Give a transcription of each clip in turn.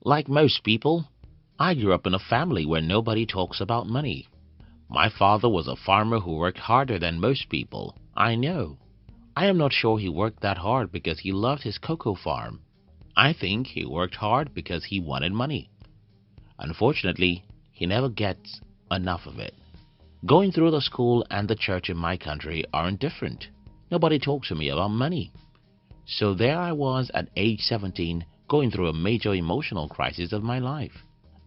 Like most people, I grew up in a family where nobody talks about money. My father was a farmer who worked harder than most people. I know. I am not sure he worked that hard because he loved his cocoa farm. I think he worked hard because he wanted money. Unfortunately, he never gets enough of it. Going through the school and the church in my country aren't different. Nobody talks to me about money. So there I was at age 17 going through a major emotional crisis of my life.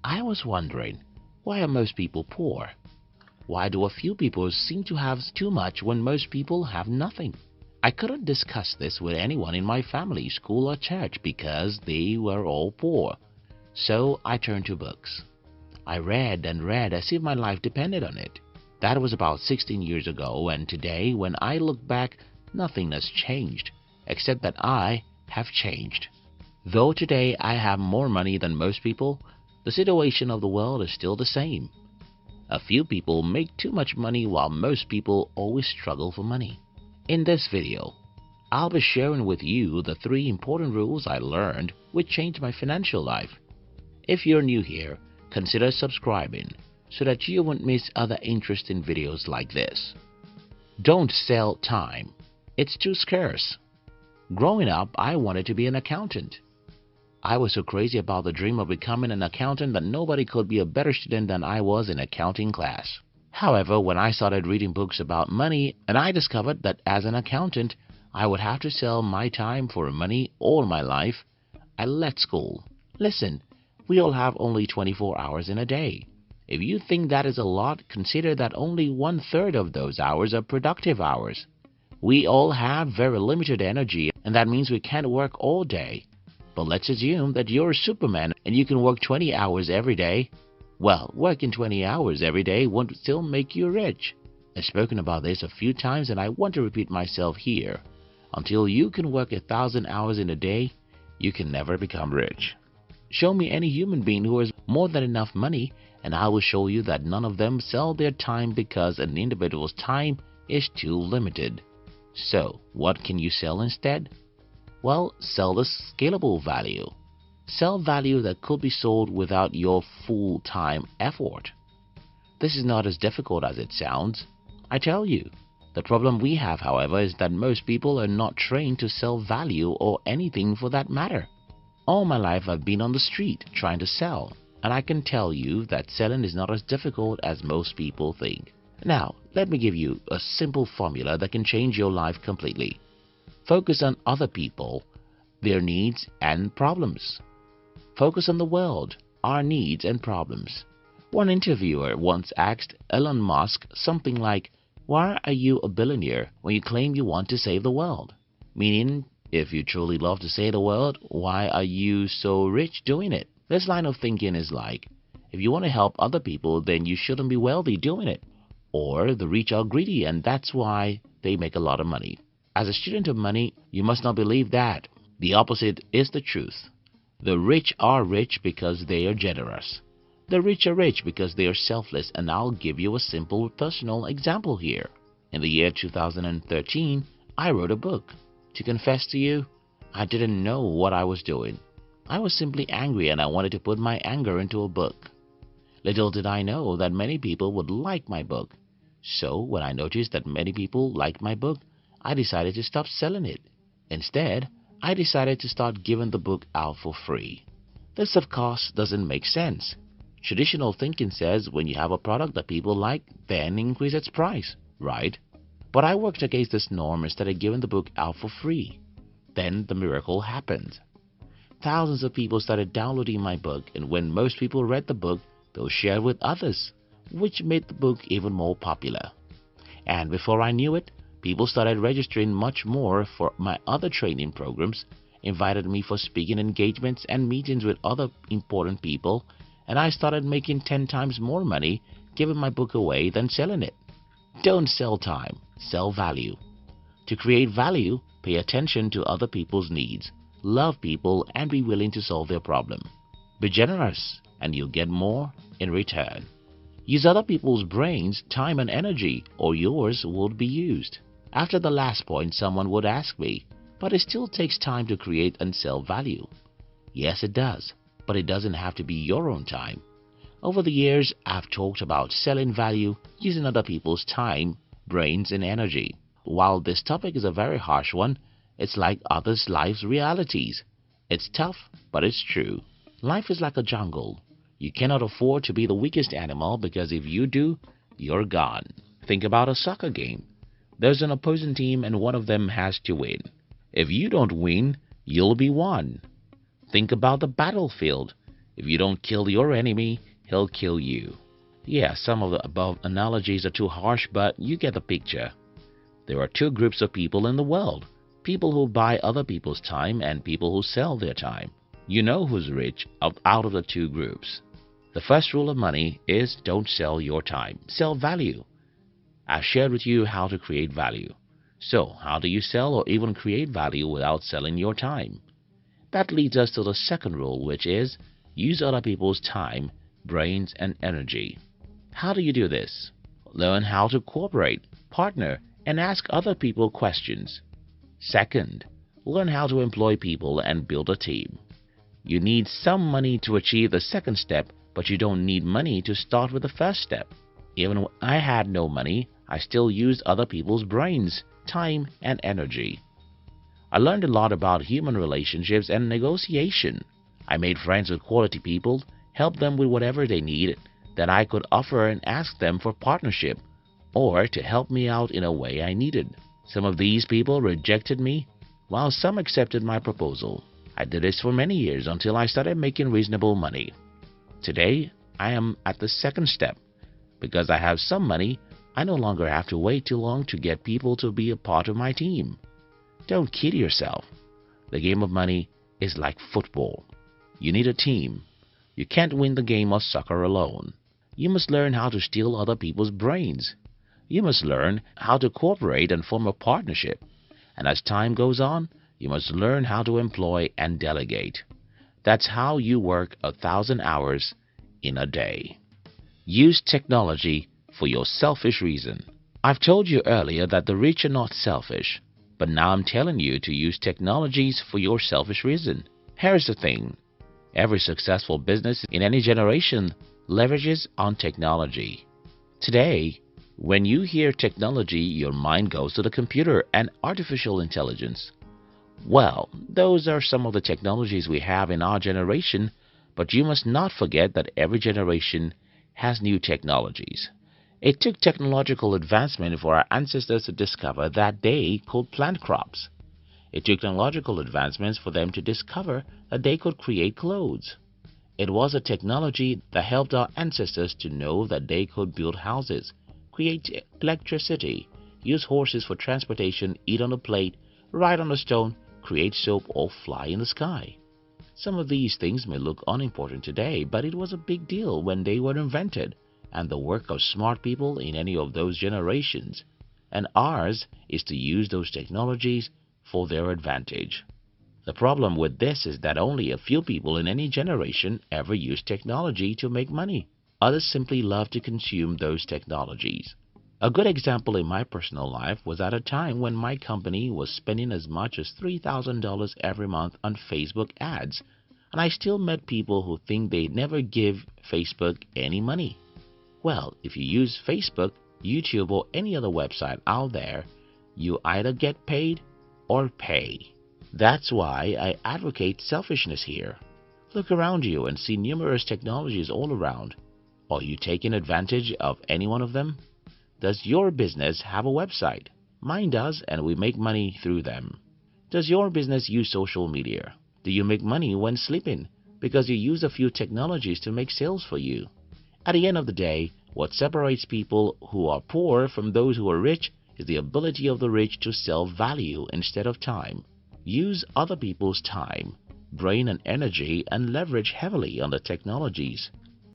I was wondering, why are most people poor? Why do a few people seem to have too much when most people have nothing? I couldn't discuss this with anyone in my family, school or church because they were all poor. So I turned to books. I read and read as if my life depended on it. That was about 16 years ago, and today when I look back, nothing has changed, except that I have changed. Though today I have more money than most people, the situation of the world is still the same. A few people make too much money while most people always struggle for money. In this video, I'll be sharing with you the 3 important rules I learned which changed my financial life. If you're new here, consider subscribing so that you won't miss other interesting videos like this. Don't sell time. It's too scarce. Growing up, I wanted to be an accountant. I was so crazy about the dream of becoming an accountant that nobody could be a better student than I was in accounting class. However, when I started reading books about money and I discovered that as an accountant, I would have to sell my time for money all my life, I left school. Listen, we all have only 24 hours in a day. If you think that is a lot, consider that only 1/3 of those hours are productive hours. We all have very limited energy, and that means we can't work all day. But let's assume that you're a Superman and you can work 20 hours every day. Well, working 20 hours every day won't still make you rich. I've spoken about this a few times and I want to repeat myself here. Until you can work 1,000 hours in a day, you can never become rich. Show me any human being who has more than enough money and I will show you that none of them sell their time because an individual's time is too limited. So, what can you sell instead? Well, sell the scalable value. Sell value that could be sold without your full-time effort. This is not as difficult as it sounds. I tell you. The problem we have, however, is that most people are not trained to sell value or anything for that matter. All my life I've been on the street trying to sell, and I can tell you that selling is not as difficult as most people think. Now, let me give you a simple formula that can change your life completely. Focus on other people, their needs and problems. Focus on the world, our needs and problems. One interviewer once asked Elon Musk something like, "Why are you a billionaire when you claim you want to save the world?" Meaning, if you truly love to save the world, why are you so rich doing it? This line of thinking is like, if you want to help other people, then you shouldn't be wealthy doing it. Or the rich are greedy and that's why they make a lot of money. As a student of money, you must not believe that. The opposite is the truth. The rich are rich because they are generous. The rich are rich because they are selfless, and I'll give you a simple personal example here. In the year 2013, I wrote a book. To confess to you, I didn't know what I was doing. I was simply angry and I wanted to put my anger into a book. Little did I know that many people would like my book. So when I noticed that many people liked my book, I decided to stop selling it. Instead, I decided to start giving the book out for free. This, of course, doesn't make sense. Traditional thinking says when you have a product that people like, then increase its price, right? But I worked against this norm and started giving the book out for free. Then the miracle happened. Thousands of people started downloading my book, and when most people read the book, they'll share it with others, which made the book even more popular. And before I knew it, people started registering much more for my other training programs, invited me for speaking engagements and meetings with other important people, and I started making 10 times more money giving my book away than selling it. Don't sell time, sell value. To create value, pay attention to other people's needs, love people, and be willing to solve their problem. Be generous, and you'll get more in return. Use other people's brains, time, and energy, or yours won't be used. After the last point, someone would ask me, but it still takes time to create and sell value. Yes, it does. but it doesn't have to be your own time. Over the years, I've talked about selling value using other people's time, brains, and energy. While this topic is a very harsh one, it's like others' lives' realities. It's tough, but it's true. Life is like a jungle. You cannot afford to be the weakest animal because if you do, you're gone. Think about a soccer game. There's an opposing team and one of them has to win. If you don't win, you'll be won. Think about the battlefield. If you don't kill your enemy, he'll kill you. Yeah, some of the above analogies are too harsh, but you get the picture. There are two groups of people in the world. People who buy other people's time and people who sell their time. You know who's rich out of the two groups. The first rule of money is don't sell your time. Sell value. I've shared with you how to create value. So, how do you sell or even create value without selling your time? That leads us to the second rule, which is use other people's time, brains, and energy. How do you do this? Learn how to cooperate, partner, and ask other people questions. Second, learn how to employ people and build a team. You need some money to achieve the second step, but you don't need money to start with the first step. Even when I had no money, I still used other people's brains, time, and energy. I learned a lot about human relationships and negotiation. I made friends with quality people, helped them with whatever they needed that I could offer and ask them for partnership or to help me out in a way I needed. Some of these people rejected me, while some accepted my proposal. I did this for many years until I started making reasonable money. Today, I am at the second step. Because I have some money, I no longer have to wait too long to get people to be a part of my team. Don't kid yourself. The game of money is like football. You need a team. You can't win the game of soccer alone. You must learn how to steal other people's brains. You must learn how to cooperate and form a partnership. And as time goes on, you must learn how to employ and delegate. That's how you work 1,000 hours in a day. Use technology for your selfish reason. I've told you earlier that the rich are not selfish, but now I'm telling you to use technologies for your selfish reason. Here's the thing. Every successful business in any generation leverages on technology. Today, when you hear technology, your mind goes to the computer and artificial intelligence. Well, those are some of the technologies we have in our generation, but you must not forget that every generation has new technologies. It took technological advancement for our ancestors to discover that they could plant crops. It took technological advancements for them to discover that they could create clothes. It was a technology that helped our ancestors to know that they could build houses, create electricity, use horses for transportation, eat on a plate, ride on a stone, create soap, or fly in the sky. Some of these things may look unimportant today, but it was a big deal when they were invented, and the work of smart people in any of those generations. And ours is to use those technologies for their advantage. The problem with this is that only a few people in any generation ever use technology to make money. Others simply love to consume those technologies. A good example in my personal life was at a time when my company was spending as much as $3,000 every month on Facebook ads, and I still met people who think they'd never give Facebook any money. Well, if you use Facebook, YouTube, or any other website out there, you either get paid or pay. That's why I advocate selfishness here. Look around you and see numerous technologies all around. Are you taking advantage of any one of them? Does your business have a website? Mine does, and we make money through them. Does your business use social media? Do you make money when sleeping? Because you use a few technologies to make sales for you. At the end of the day, what separates people who are poor from those who are rich is the ability of the rich to sell value instead of time. Use other people's time, brain, and energy, and leverage heavily on the technologies.